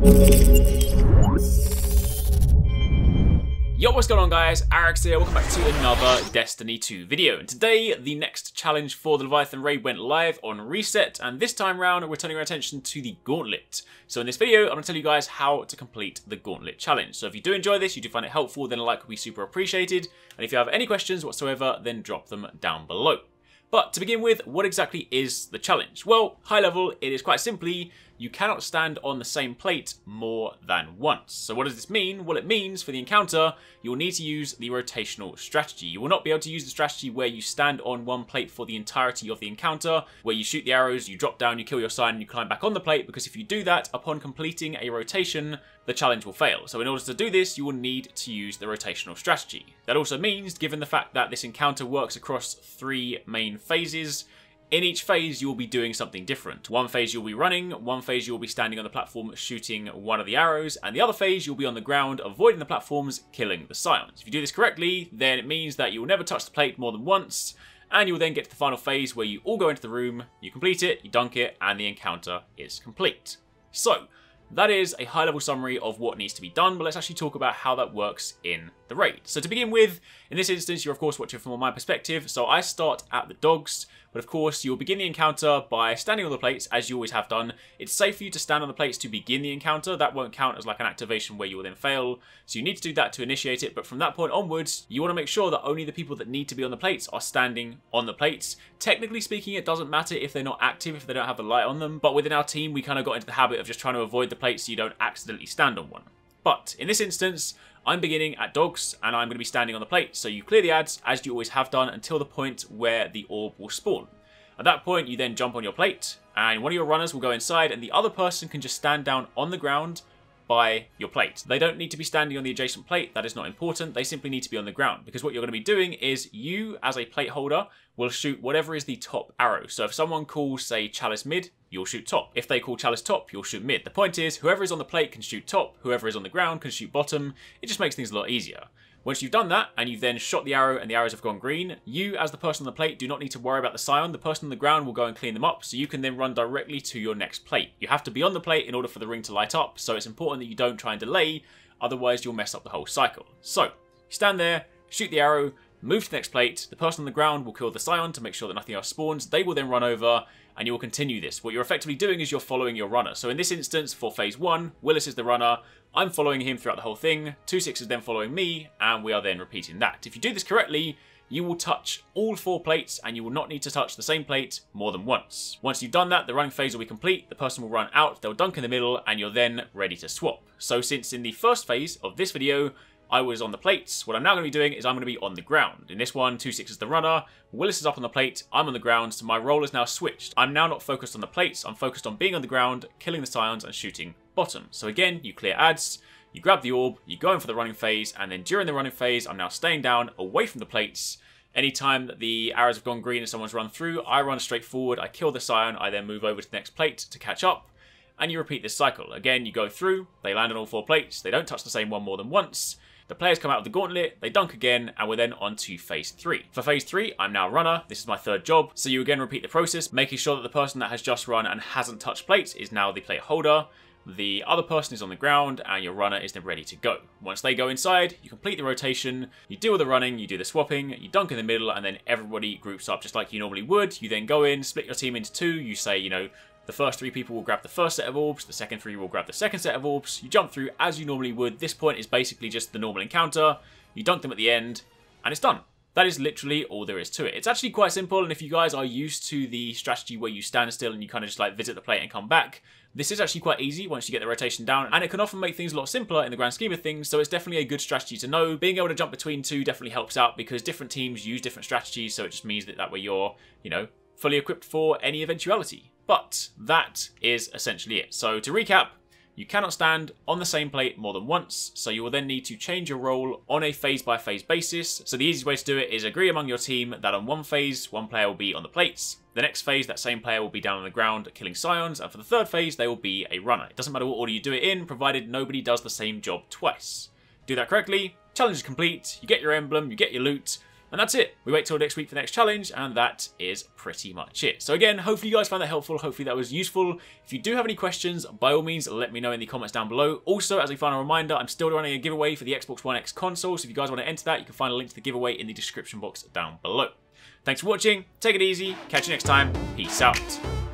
Yo, what's going on guys, Arekkz here, welcome back to another Destiny 2 video. And today, the next challenge for the Leviathan Raid went live on reset, and this time round we're turning our attention to the Gauntlet. So in this video, I'm going to tell you guys how to complete the Gauntlet challenge. So if you do enjoy this, you do find it helpful, then a like would be super appreciated. And if you have any questions whatsoever, then drop them down below. But to begin with, what exactly is the challenge? Well, high level, it is quite simply, you cannot stand on the same plate more than once. So what does this mean? Well, it means for the encounter, you will need to use the rotational strategy. You will not be able to use the strategy where you stand on one plate for the entirety of the encounter, where you shoot the arrows, you drop down, you kill your sign, and you climb back on the plate, because if you do that, upon completing a rotation, the challenge will fail. So in order to do this, you will need to use the rotational strategy. That also means, given the fact that this encounter works across 3 main phases, in each phase, you will be doing something different. One phase you'll be running, one phase you'll be standing on the platform shooting one of the arrows, and the other phase you'll be on the ground avoiding the platforms, killing the scions. If you do this correctly, then it means that you will never touch the plate more than once, and you will then get to the final phase where you all go into the room, you complete it, you dunk it, and the encounter is complete. So, that is a high-level summary of what needs to be done, but let's actually talk about how that works in the raid. So to begin with, in this instance, you're of course watching from my perspective, so I start at the dogs, but of course you'll begin the encounter by standing on the plates, as you always have done. It's safe for you to stand on the plates to begin the encounter. That won't count as like an activation where you will then fail, so you need to do that to initiate it, but from that point onwards, you want to make sure that only the people that need to be on the plates are standing on the plates. Technically speaking, it doesn't matter if they're not active, if they don't have the light on them, but within our team, we kind of got into the habit of just trying to avoid the plates so you don't accidentally stand on one. But in this instance, I'm beginning at dogs and I'm going to be standing on the plate, so you clear the ads as you always have done until the point where the orb will spawn. At that point, you then jump on your plate and one of your runners will go inside and the other person can just stand down on the ground by your plate. They don't need to be standing on the adjacent plate, that is not important, they simply need to be on the ground, because what you're going to be doing is you, as a plate holder, will shoot whatever is the top arrow. So if someone calls, say, Chalice mid, you'll shoot top. If they call Chalice top, you'll shoot mid. The point is, whoever is on the plate can shoot top, whoever is on the ground can shoot bottom. It just makes things a lot easier. Once you've done that, and you've then shot the arrow and the arrows have gone green, you, as the person on the plate, do not need to worry about the scion. The person on the ground will go and clean them up, so you can then run directly to your next plate. You have to be on the plate in order for the ring to light up, so it's important that you don't try and delay, otherwise you'll mess up the whole cycle. So, you stand there, shoot the arrow, move to the next plate, the person on the ground will kill the scion to make sure that nothing else spawns, they will then run over, and you will continue this. What you're effectively doing is you're following your runner. So in this instance, for phase 1, Willis is the runner, I'm following him throughout the whole thing, 2-6 is then following me, and we are then repeating that. If you do this correctly, you will touch all 4 plates, and you will not need to touch the same plate more than once. Once you've done that, the running phase will be complete, the person will run out, they'll dunk in the middle, and you're then ready to swap. So since in the first phase of this video, I was on the plates, what I'm now going to be doing is I'm going to be on the ground. In this one, 2-6 is the runner, Willis is up on the plate, I'm on the ground, so my role is now switched. I'm now not focused on the plates, I'm focused on being on the ground, killing the scions, and shooting bottom. So again, you clear ads, you grab the orb, you go in for the running phase, and then during the running phase, I'm now staying down, away from the plates. Anytime that the arrows have gone green and someone's run through, I run straight forward, I kill the scion, I then move over to the next plate to catch up, and you repeat this cycle. Again, you go through, they land on all 4 plates, they don't touch the same one more than once, the players come out of the gauntlet, they dunk again, and we're then on to phase 3. For phase 3, I'm now runner, this is my 3rd job, so you again repeat the process, making sure that the person that has just run and hasn't touched plates is now the plate holder, the other person is on the ground, and your runner is then ready to go. Once they go inside, you complete the rotation, you do all the running, you do the swapping, you dunk in the middle, and then everybody groups up just like you normally would. You then go in, split your team into 2, you say, you know, the first 3 people will grab the first set of orbs, the second 3 will grab the second set of orbs, you jump through as you normally would. This point is basically just the normal encounter, you dunk them at the end, and it's done. That is literally all there is to it. It's actually quite simple, and if you guys are used to the strategy where you stand still and you kind of just like visit the plate and come back, this is actually quite easy once you get the rotation down, and it can often make things a lot simpler in the grand scheme of things, so it's definitely a good strategy to know. Being able to jump between 2 definitely helps out because different teams use different strategies, so it just means that that way you're, you know, fully equipped for any eventuality. But that is essentially it. So to recap, you cannot stand on the same plate more than once, so you will then need to change your role on a phase-by-phase basis. So the easiest way to do it is agree among your team that on one phase, one player will be on the plates. The next phase, that same player will be down on the ground killing scions, and for the 3rd phase, they will be a runner. It doesn't matter what order you do it in, provided nobody does the same job twice. Do that correctly, challenge is complete, you get your emblem, you get your loot, And that's it. We wait till next week for the next challenge, and that is pretty much it. So again, hopefully you guys found that helpful. Hopefully that was useful. If you do have any questions, by all means, let me know in the comments down below. Also, as a final reminder, I'm still running a giveaway for the Xbox One X console, so if you guys want to enter that, you can find a link to the giveaway in the description box down below. Thanks for watching. Take it easy. Catch you next time. Peace out.